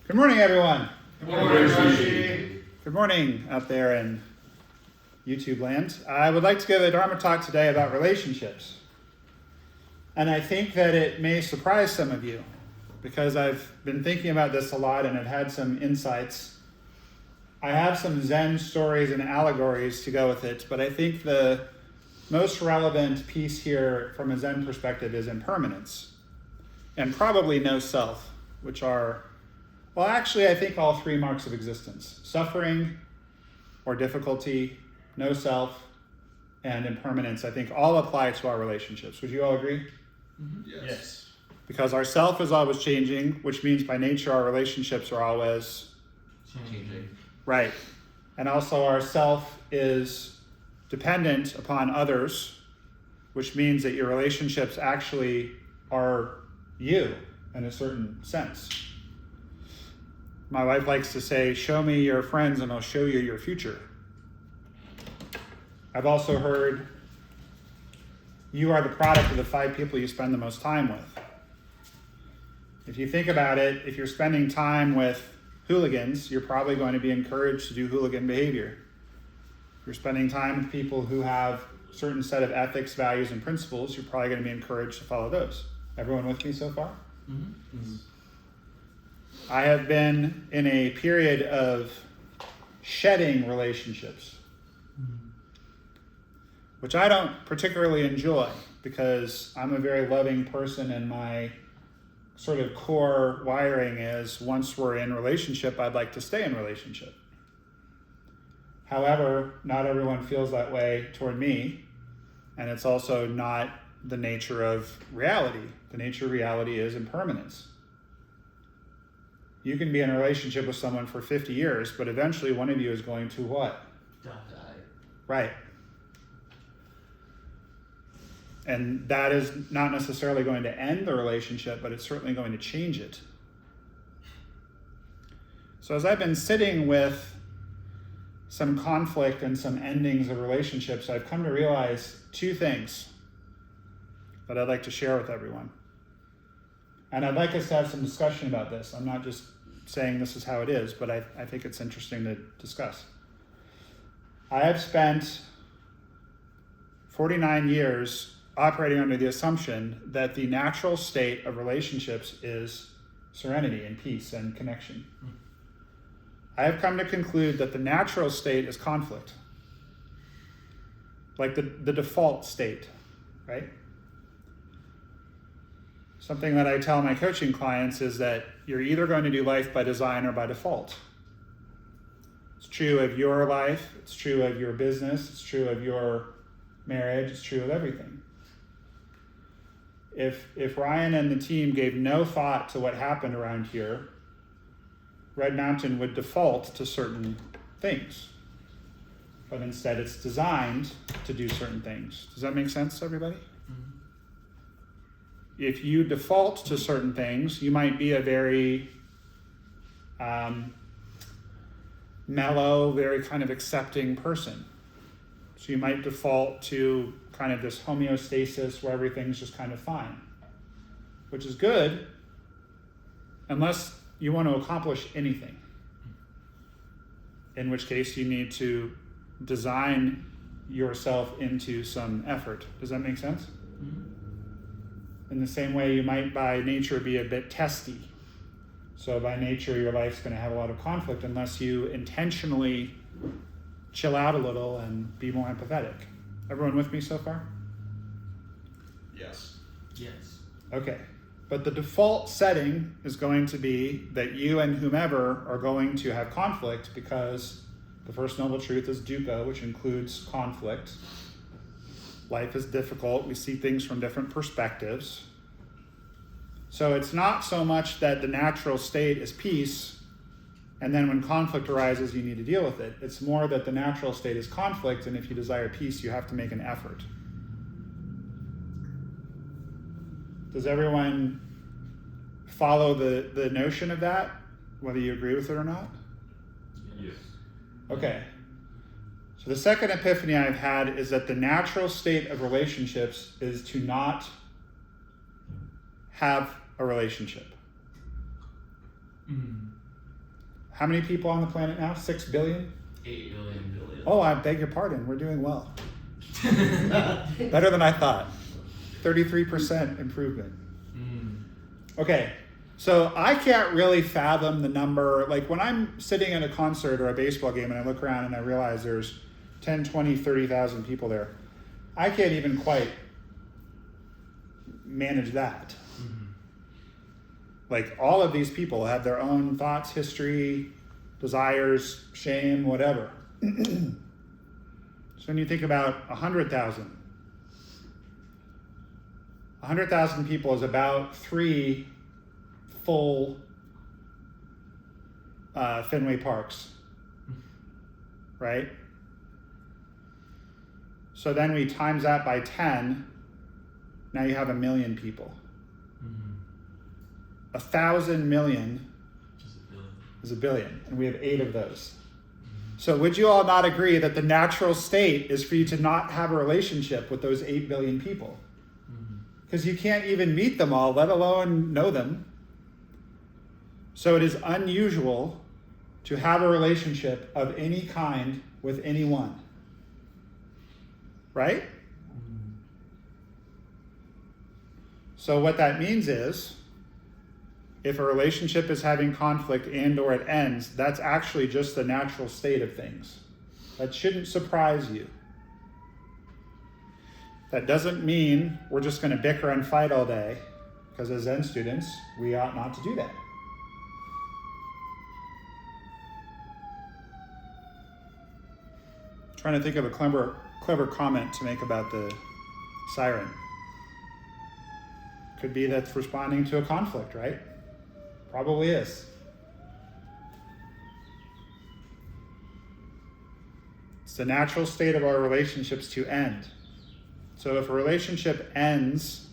Good morning, everyone. Good morning, Roshi. Good morning out there in YouTube land. I would like to give a Dharma talk today about relationships. And I think that it may surprise some of you because I've been thinking about this a lot and I've had some insights. I have some Zen stories and allegories to go with it, but I think the most relevant piece here from a Zen perspective is impermanence and probably no self, which are, well, actually, I think all three marks of existence: suffering or difficulty, no self, and impermanence. I think all apply to our relationships. Would you all agree? Mm-hmm. Yes. Because our self is always changing, which means by nature our relationships are always Changing. right. And also our self is dependent upon others, which means that your relationships actually are you in a certain sense. My wife likes to say, show me your friends and I'll show you your future. I've also heard, you are the product of the 5 people you spend the most time with. If you think about it, if you're spending time with hooligans, you're probably going to be encouraged to do hooligan behavior. If you're spending time with people who have a certain set of ethics, values, and principles, you're probably going to be encouraged to follow those. Everyone with me so far? Mm-hmm. Mm-hmm. I have been in a period of shedding relationships, which I don't particularly enjoy because I'm a very loving person and my sort of core wiring is once we're in relationship, I'd like to stay in relationship. However, not everyone feels that way toward me, and it's also not the nature of reality. The nature of reality is impermanence. You can be in a relationship with someone for 50 years, but eventually one of you is going to what? Die. Right. And that is not necessarily going to end the relationship, but it's certainly going to change it. So as I've been sitting with some conflict and some endings of relationships, I've come to realize 2 things that I'd like to share with everyone. And I'd like us to have some discussion about this. I'm not just saying this is how it is, but I think it's interesting to discuss. I have spent 49 years operating under the assumption that the natural state of relationships is serenity and peace and connection. I have come to conclude that the natural state is conflict, like the default state, right? Something that I tell my coaching clients is that you're either going to do life by design or by default. It's true of your life, it's true of your business, it's true of your marriage, it's true of everything. If Ryan and the team gave no thought to what happened around here, Red Mountain would default to certain things. But instead it's designed to do certain things. Does that make sense to everybody? If you default to certain things, you might be a very mellow, very kind of accepting person. So you might default to kind of this homeostasis where everything's just kind of fine, which is good unless you want to accomplish anything, in which case you need to design yourself into some effort. Does that make sense? Mm-hmm. In the same way, you might by nature be a bit testy. So by nature, your life's going to have a lot of conflict unless you intentionally chill out a little and be more empathetic. Everyone with me so far? Yes. Yes. Okay. But the default setting is going to be that you and whomever are going to have conflict because the first noble truth is dukkha, which includes conflict. Life is difficult. We see things from different perspectives. So it's not so much that the natural state is peace, and then when conflict arises, you need to deal with it. It's more that the natural state is conflict, and if you desire peace, you have to make an effort. Does everyone follow the notion of that, whether you agree with it or not? Yes. Okay. So the second epiphany I've had is that the natural state of relationships is to not have a relationship. Mm. How many people on the planet now? 6 billion? 8 billion. Oh, I beg your pardon. We're doing well. Better than I thought. 33% improvement. Okay, so I can't really fathom the number. Like when I'm sitting at a concert or a baseball game and I look around and I realize there's 10, 20, 30,000 people there, I can't even quite manage that. Like all of these people have their own thoughts, history, desires, shame, whatever. So when you think about 100,000 people is about 3 full Fenway Parks, right? So then we times that by 10, now you have 1 million people. 1,000 million is 1 billion, and we have 8 of those. So would you all not agree that the natural state is for you to not have a relationship with those 8 billion people? Because you can't even meet them all, let alone know them. So it is unusual to have a relationship of any kind with anyone. Right? So what that means is, if a relationship is having conflict and or it ends, that's actually just the natural state of things. That shouldn't surprise you. That doesn't mean we're just going to bicker and fight all day, because as Zen students, we ought not to do that. I'm trying to think of a clever comment to make about the siren. Could be that's responding to a conflict, right? Probably is. It's the natural state of our relationships to end. So if a relationship ends,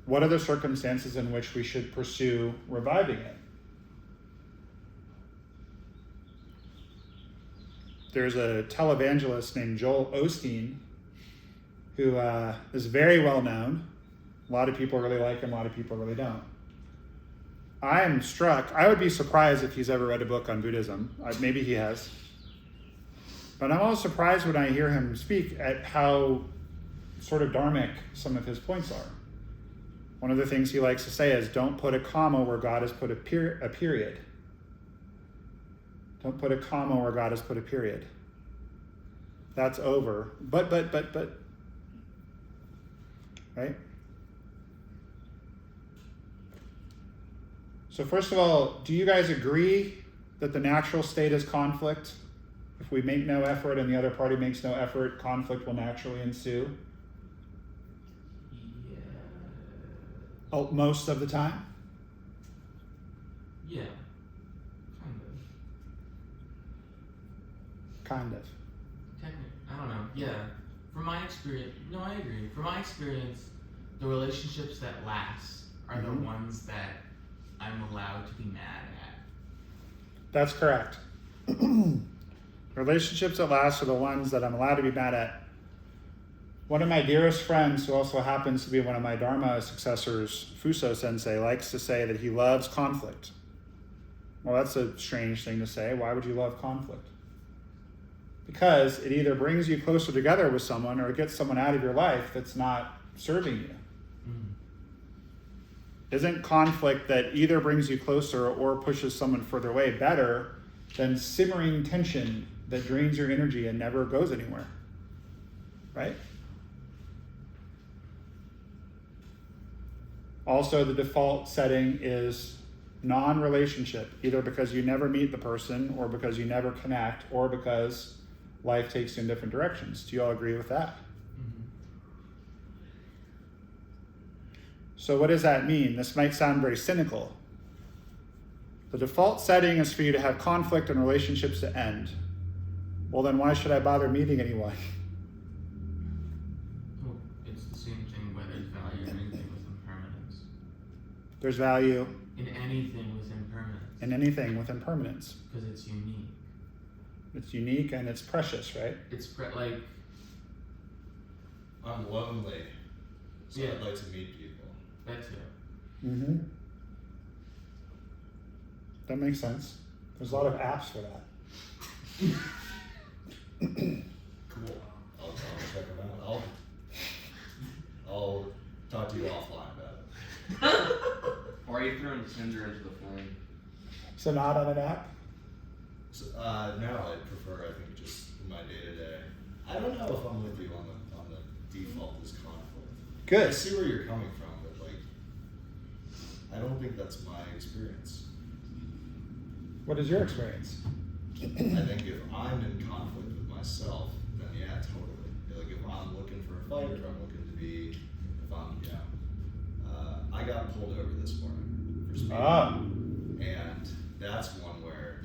what are the circumstances in which we should pursue reviving it? There's a televangelist named Joel Osteen who is very well known. A lot of people really like him, a lot of people really don't. I am struck. I would be surprised if he's ever read a book on Buddhism. Maybe he has. But I'm always surprised when I hear him speak at how sort of dharmic some of his points are. One of the things he likes to say is, don't put a comma where God has put a period. Don't put a comma where God has put a period. That's over. But. Right? So first of all, do you guys agree that the natural state is conflict? If we make no effort and the other party makes no effort, conflict will naturally ensue? Yeah. Oh, most of the time? Yeah. Kind of. Technically, I don't know. Yeah. From my experience, no, I agree. From my experience, the relationships that last are the ones that I'm allowed to be mad at. That's correct. Relationships that last are the ones that I'm allowed to be mad at. One of my dearest friends, who also happens to be one of my Dharma successors, Fuso Sensei, likes to say that he loves conflict. Well, that's a strange thing to say. Why would you love conflict? Because it either brings you closer together with someone or it gets someone out of your life that's not serving you. Isn't conflict that either brings you closer or pushes someone further away better than simmering tension that drains your energy and never goes anywhere? Right? Also, the default setting is non-relationship, either because you never meet the person or because you never connect or because life takes you in different directions. Do you all agree with that? So what does that mean? This might sound very cynical. The default setting is for you to have conflict and relationships to end. Well, then why should I bother meeting anyone? Well, it's the same thing whether there's value in anything with impermanence. There's value In anything with impermanence. in anything with impermanence. Because it's unique. It's unique and it's precious, right? It's like... I'm lonely, so Yeah. I'd like to meet people. That too. That makes sense. There's a lot of apps for that. Cool. I'll check them out. I'll talk to you offline about it. Or are you throwing Tinder into the flame? So not on an app? So, now I prefer, I think, just my day-to-day. I don't know if I'm with you on the default is conflict. I Good. see where you're coming from, but like, I don't think that's my experience. What is your experience? I think if I'm in conflict with myself, then yeah, totally. Like if I'm looking for a fight, if I'm looking to be, if I'm, I got pulled over this morning for speeding. And that's one where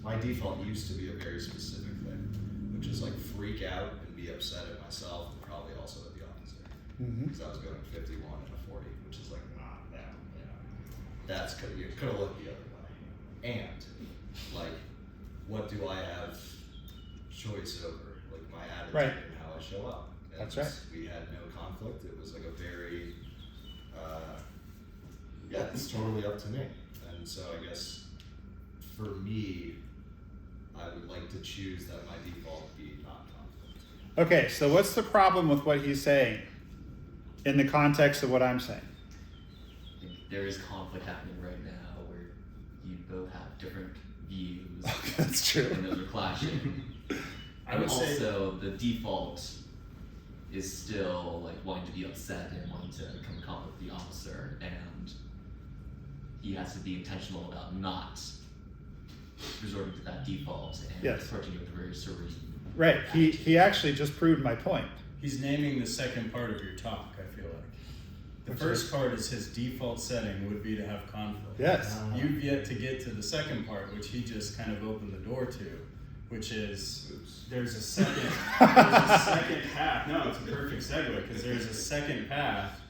my default used to be a very specific thing, which is like freak out and be upset at myself, and probably also at the opposite. Because I was going 51 and a 40, which is like not that, that's you could have looked the other way. And like, what do I have choice over? Like my attitude Right. and how I show up. And That's right. We had no conflict. It was like a very, it's totally up to me. And so I guess for me, I would like to choose that my default be not conflict. Okay, so what's the problem with what he's saying in the context of what I'm saying? I think there is conflict happening right now where you both have different views. That's true. And those are clashing. I would say also the default is still like wanting to be upset and wanting to come in conflict with the officer, and he has to be intentional about not resorting to that default and Yes. approaching it with a very serene. Right, he actually just proved my point. He's naming the second part of your talk, I feel like. The Which first part is his default setting would be to have conflict. Yes. You've yet to get to the second part, which he just kind of opened the door to, which is there's a second path. No, it's a perfect segue, because there's a second path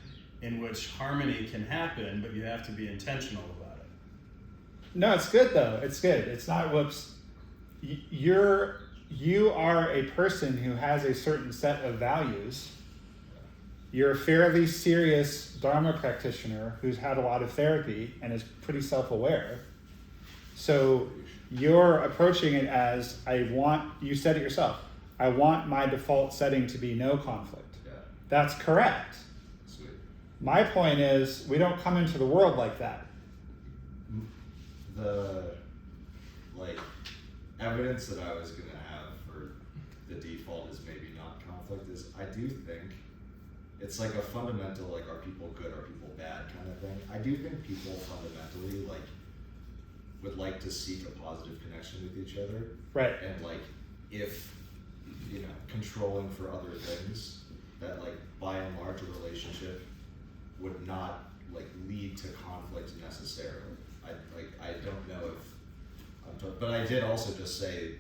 in which harmony can happen, but you have to be intentional about it. No, it's good though. It's good. It's not whoops. You are a person who has a certain set of values. You're a fairly serious Dharma practitioner who's had a lot of therapy and is pretty self-aware. So you're approaching it as you said it yourself, I want my default setting to be no conflict. Yeah. That's correct. Sweet. My point is, we don't come into the world like that. The evidence that I was gonna have for the default is maybe not conflict is I do think it's like a fundamental like are people good, are people bad kind of thing. I do think people fundamentally would like to seek a positive connection with each other. Right. And if controlling for other things, that by and large a relationship would not lead to conflict necessarily. I don't know if but I did also just say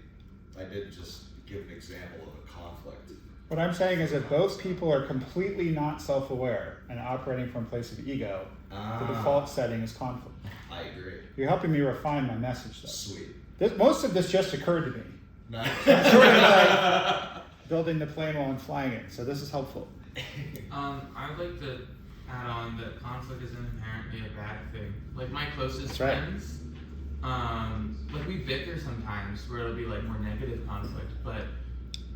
I did just give an example of a conflict. What I'm saying is if both people are completely not self-aware and operating from a place of ego, the default setting is conflict. I agree. You're helping me refine my message though. Sweet. Most of this just occurred to me. Nice. I'm sort of building the plane while I'm flying it, so this is helpful. I would like to add on that conflict isn't inherently a bad thing. My closest That's right. friends, we bicker sometimes where it'll be more negative conflict, but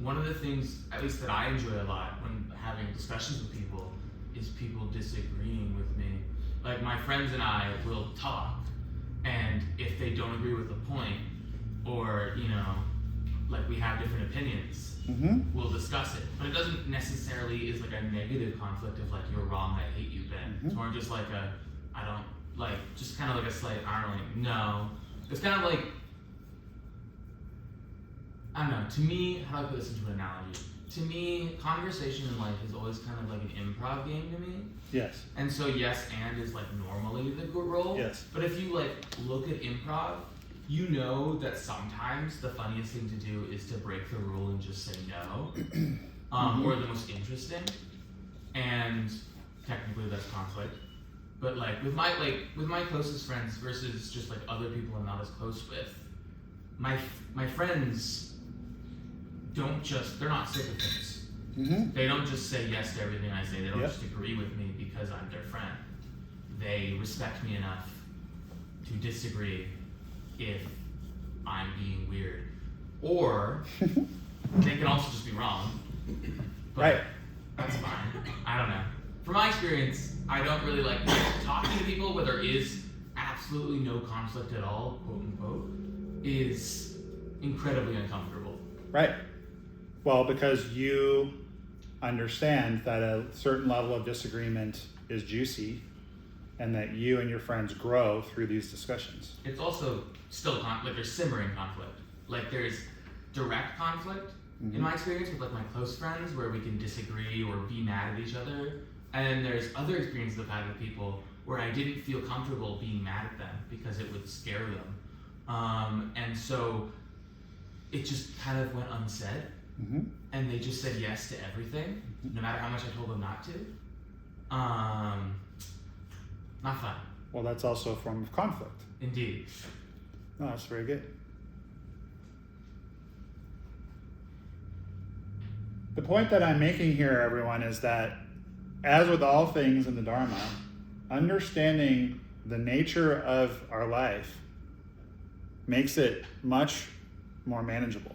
one of the things, at least that I enjoy a lot when having discussions with people, is people disagreeing with me. My friends and I will talk, and if they don't agree with the point, or we have different opinions, we'll discuss it. But it doesn't necessarily is a negative conflict of you're wrong, I hate you, Ben. It's more just I don't just kind of a slight irony. No, it's kind of I don't know. To me, how do I put this into an analogy? To me, conversation in life is always kind of an improv game to me. Yes. And so yes, and is normally the good role. Yes. But if you look at improv, you know that sometimes the funniest thing to do is to break the rule and just say no, or the most interesting, and technically that's conflict. But with my closest friends versus just other people I'm not as close with, my friends they're not sycophants. They don't just say yes to everything I say. They don't just agree with me because I'm their friend. They respect me enough to disagree if I'm being weird. Or they can also just be wrong. But Right. that's fine. I don't know. From my experience, I don't really like talking to people where there is absolutely no conflict at all, quote unquote, is incredibly uncomfortable. Right. Well, because you understand that a certain level of disagreement is juicy and that you and your friends grow through these discussions. It's also still there's simmering conflict. Like there's direct conflict in my experience with like my close friends where we can disagree or be mad at each other. And then there's other experiences I've had with people where I didn't feel comfortable being mad at them because it would scare them. And so it just kind of went unsaid. And they just said yes to everything, no matter how much I told them not to. Not fun. Well, that's also a form of conflict. Indeed. No, that's very good. The point that I'm making here, everyone, is that as with all things in the Dharma, understanding the nature of our life makes it much more manageable.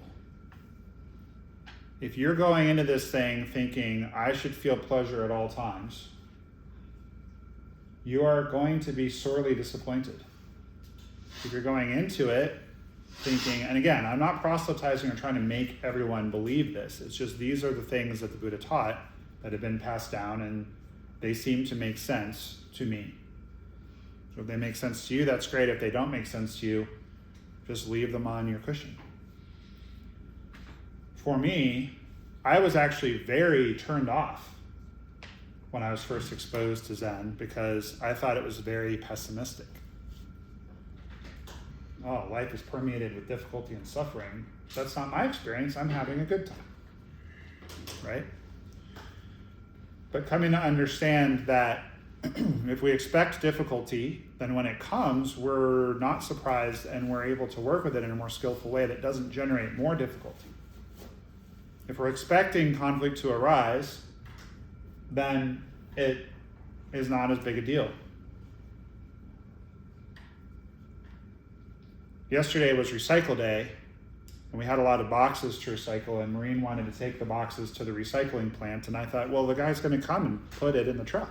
If you're going into this thing thinking, I should feel pleasure at all times, you are going to be sorely disappointed. If you're going into it thinking, and again, I'm not proselytizing or trying to make everyone believe this. It's just these are the things that the Buddha taught that have been passed down, and they seem to make sense to me. So if they make sense to you, that's great. If they don't make sense to you, just leave them on your cushion. For me, I was actually very turned off when I was first exposed to Zen because I thought it was very pessimistic. Oh, life is permeated with difficulty and suffering. That's not my experience. I'm having a good time, right? But coming to understand that if we expect difficulty, then when it comes, we're not surprised and we're able to work with it in a more skillful way that doesn't generate more difficulty. If we're expecting conflict to arise, then it is not as big a deal. Yesterday was recycle day, and we had a lot of boxes to recycle, and Maureen wanted to take the boxes to the recycling plant, and I thought, well, the guy's going to come and put it in the truck.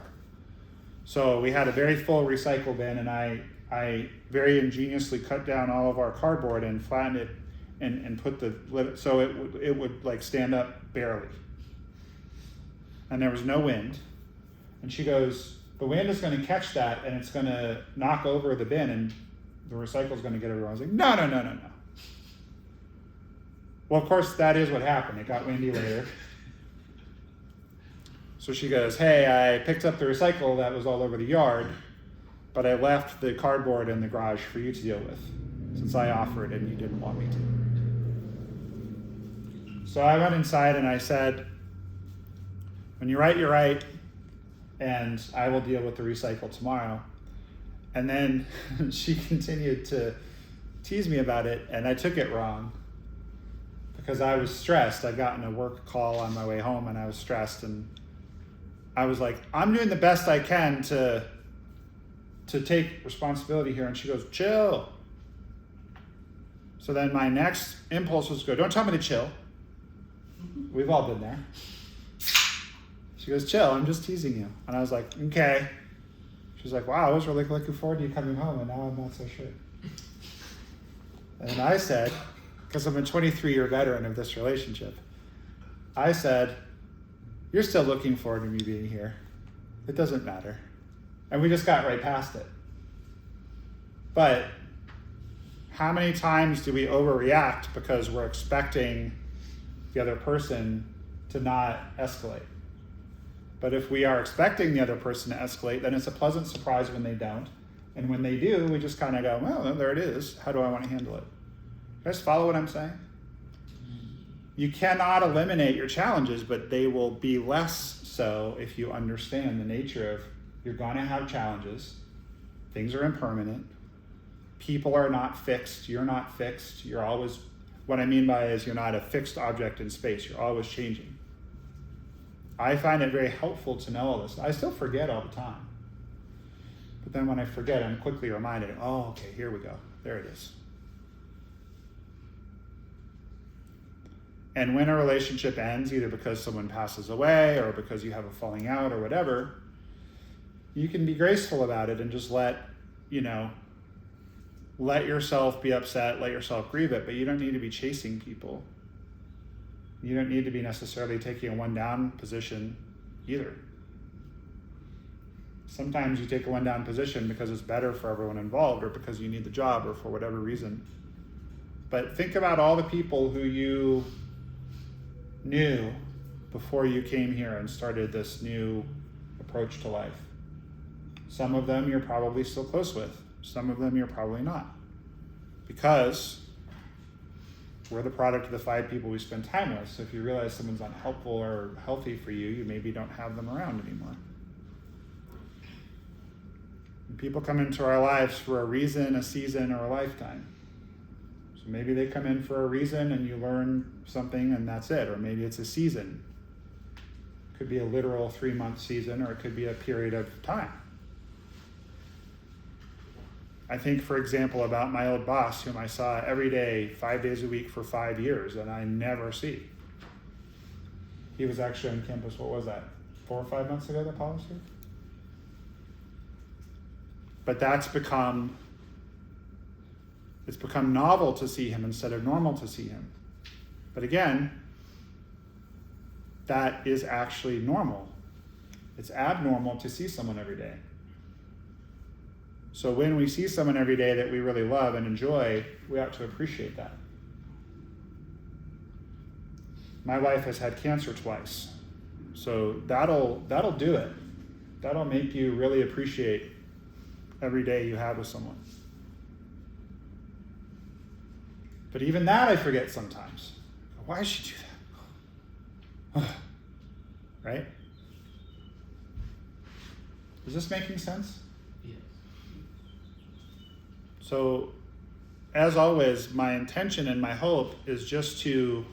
So we had a very full recycle bin, and I very ingeniously cut down all of our cardboard and flattened it and put the lid, so it would like stand up barely. And there was no wind. And she goes, the wind is going to catch that, and it's going to knock over the bin, and the recycle's going to get everyone. I was like, no. Well, of course, that is what happened. It got windy later. So she goes, hey, I picked up the recycle that was all over the yard, but I left the cardboard in the garage for you to deal with, since I offered and you didn't want me to. So I went inside and I said, when you're right, and I will deal with the recycle tomorrow. And then she continued to tease me about it, and I took it wrong because I was stressed. I'd gotten a work call on my way home, and I was stressed, and I was like, I'm doing the best I can to take responsibility here. And she goes, chill. So then my next impulse was to go, don't tell me to chill. We've all been there. She goes, chill, I'm just teasing you. And I was like, okay. She's like, wow, I was really looking forward to you coming home, and now I'm not so sure. And I said, because I'm a 23-year veteran of this relationship, I said, you're still looking forward to me being here. It doesn't matter. And we just got right past it. But how many times do we overreact because we're expecting the other person to not escalate? But if we are expecting the other person to escalate, then it's a pleasant surprise when they don't. And when they do, we just kind of go, well, there it is. How do I want to handle it? You guys follow what I'm saying? You cannot eliminate your challenges, but they will be less so if you understand the nature of you're going to have challenges. Things are impermanent. People are not fixed. You're not fixed. You're always, what I mean by is you're not a fixed object in space. You're always changing. I find it very helpful to know all this. I still forget all the time. But then when I forget, I'm quickly reminded, oh, okay, here we go. There it is. And when a relationship ends, either because someone passes away or because you have a falling out or whatever, you can be graceful about it and just let yourself be upset, let yourself grieve it, but you don't need to be chasing people. You don't need to be necessarily taking a one down position either. Sometimes you take a one down position because it's better for everyone involved or because you need the job or for whatever reason. But think about all the people who you knew before you came here and started this new approach to life. Some of them you're probably still close with. Some of them you're probably not. Because we're the product of the 5 people we spend time with. So if you realize someone's unhelpful or healthy for you, you maybe don't have them around anymore. And people come into our lives for a reason, a season, or a lifetime. So maybe they come in for a reason and you learn something and that's it. Or maybe it's a season. It could be a literal 3-month season, or it could be a period of time. I think, for example, about my old boss, whom I saw every day, 5 days a week for 5 years, and I never see. He was actually on campus, what was that, 4 or 5 months ago that Paul was here? But it's become novel to see him instead of normal to see him. But again, that is actually normal. It's abnormal to see someone every day. So when we see someone every day that we really love and enjoy, we ought to appreciate that. My wife has had cancer twice, so that'll do it. That'll make you really appreciate every day you have with someone. But even that I forget sometimes. Why does she do that? Right? Is this making sense? Yes. So, as always, my intention and my hope is just to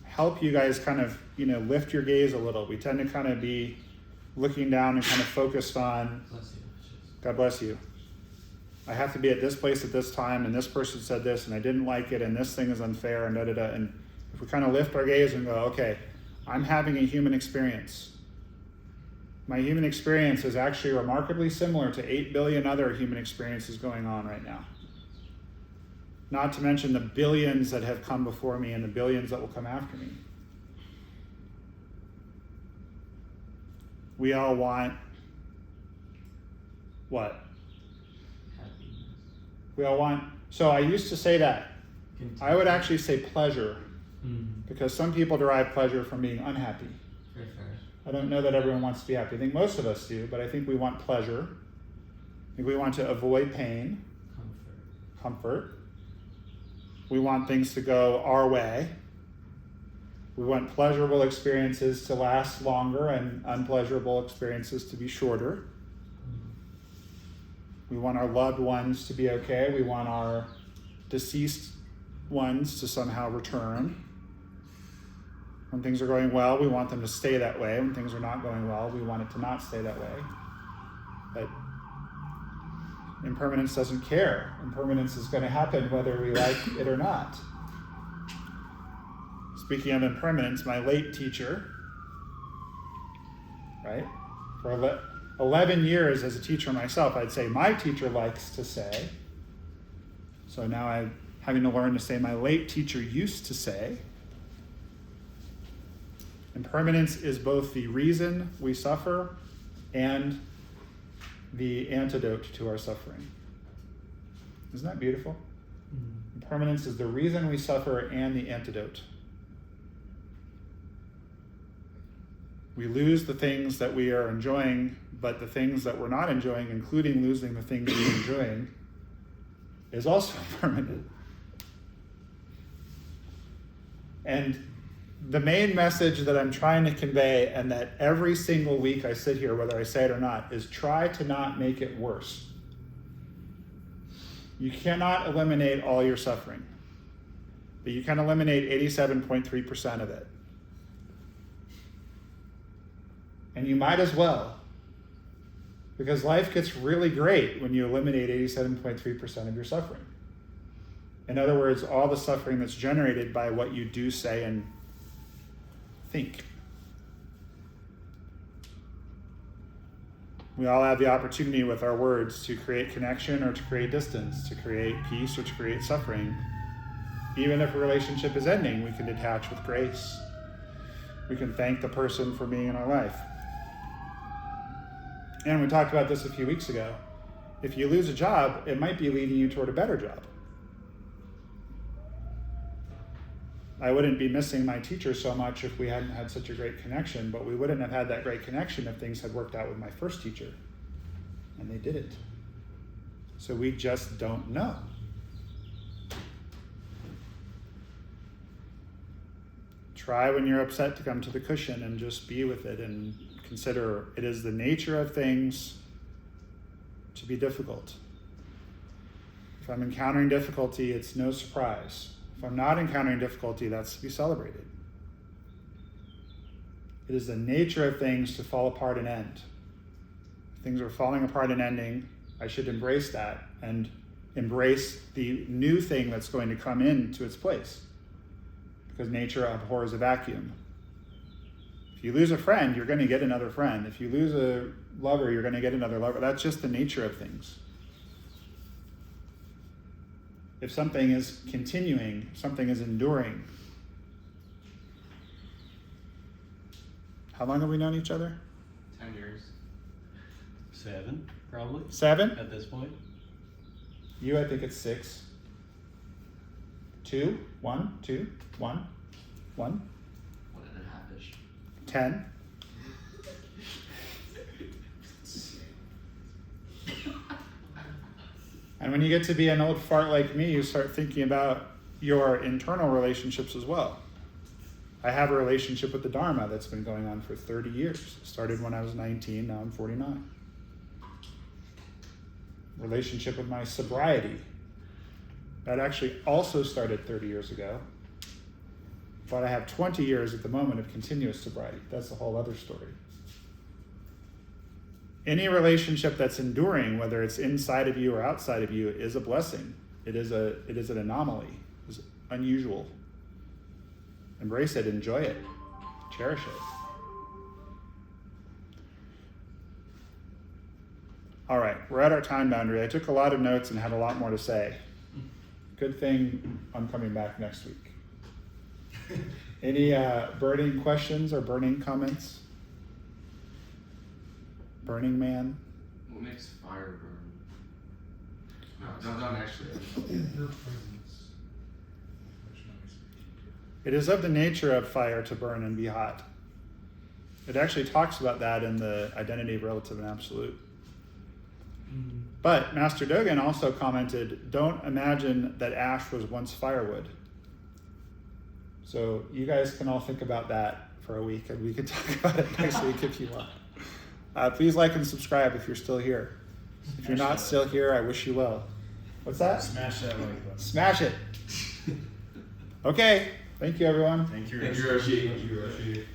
help you guys kind of, lift your gaze a little. We tend to kind of be looking down and kind of focused on, Bless you. God bless you. I have to be at this place at this time, and this person said this, and I didn't like it, and this thing is unfair, and da-da-da. And if we kind of lift our gaze and go, okay, I'm having a human experience. My human experience is actually remarkably similar to 8 billion other human experiences going on right now. Not to mention the billions that have come before me and the billions that will come after me. We all want what? Happiness. We all want, so I used to say that. I would actually say pleasure, because some people derive pleasure from being unhappy. Very fair. I don't know that everyone wants to be happy. I think most of us do, but I think we want pleasure. I think we want to avoid pain, comfort. We want things to go our way. We want pleasurable experiences to last longer and unpleasurable experiences to be shorter. We want our loved ones to be okay. We want our deceased ones to somehow return. When things are going well, we want them to stay that way. When things are not going well, we want it to not stay that way. But impermanence doesn't care. Impermanence is going to happen whether we like it or not. Speaking of impermanence, my late teacher, right? For 11 years as a teacher myself, I'd say my teacher likes to say. So now I'm having to learn to say my late teacher used to say. Impermanence is both the reason we suffer and the antidote to our suffering. Isn't that beautiful? Impermanence is the reason we suffer and the antidote. We lose the things that we are enjoying, but the things that we're not enjoying, including losing the things we're enjoying, is also impermanent. And the main message that I'm trying to convey, and that every single week I sit here, whether I say it or not, is try to not make it worse. You cannot eliminate all your suffering, but you can eliminate 87.3% of it. And you might as well, Because life gets really great when you eliminate 87.3% of your suffering. In other words, all the suffering that's generated by what you do, say, and think. We all have the opportunity with our words to create connection or to create distance, to create peace or to create suffering. Even if a relationship is ending, we can detach with grace. We can thank the person for being in our life. And we talked about this a few weeks ago. If you lose a job, it might be leading you toward a better job. I wouldn't be missing my teacher so much if we hadn't had such a great connection, but we wouldn't have had that great connection if things had worked out with my first teacher. And they didn't. So we just don't know. Try when you're upset to come to the cushion and just be with it and consider it is the nature of things to be difficult. If I'm encountering difficulty, it's no surprise. If I'm not encountering difficulty, that's to be celebrated. It is the nature of things to fall apart and end. If things are falling apart and ending, I should embrace that and embrace the new thing that's going to come into its place. Because nature abhors a vacuum. If you lose a friend, you're going to get another friend. If you lose a lover, you're going to get another lover. That's just the nature of things. If something is continuing, something is enduring. How long have we known each other? 10 years. 7, probably, 7? at this point. You, I think it's 6. 2, 1, 2, 1, 1. 1.5-ish. 10. And when you get to be an old fart like me, you start thinking about your internal relationships as well. I have a relationship with the Dharma that's been going on for 30 years. It started when I was 19, now I'm 49. Relationship with my sobriety. That actually also started 30 years ago. But I have 20 years at the moment of continuous sobriety. That's a whole other story. Any relationship that's enduring, whether it's inside of you or outside of you, is a blessing. It is an anomaly. It's unusual. Embrace it, enjoy it, cherish it. All right, we're at our time boundary. I took a lot of notes and had a lot more to say. Good thing I'm coming back next week. Any burning questions or burning comments? Burning Man? What makes fire burn? No, not actually. It is of the nature of fire to burn and be hot. It actually talks about that in the Identity of Relative and Absolute. But Master Dogen also commented, don't imagine that ash was once firewood. So you guys can all think about that for a week, and we can talk about it next week if you want. Please like and subscribe if you're still here. If you're not still here, I wish you well. What's that? Smash that like button. Smash it. Okay. Thank you, everyone. Thank you, Thank you, Roshi. Roshi. Thank you, Roshi.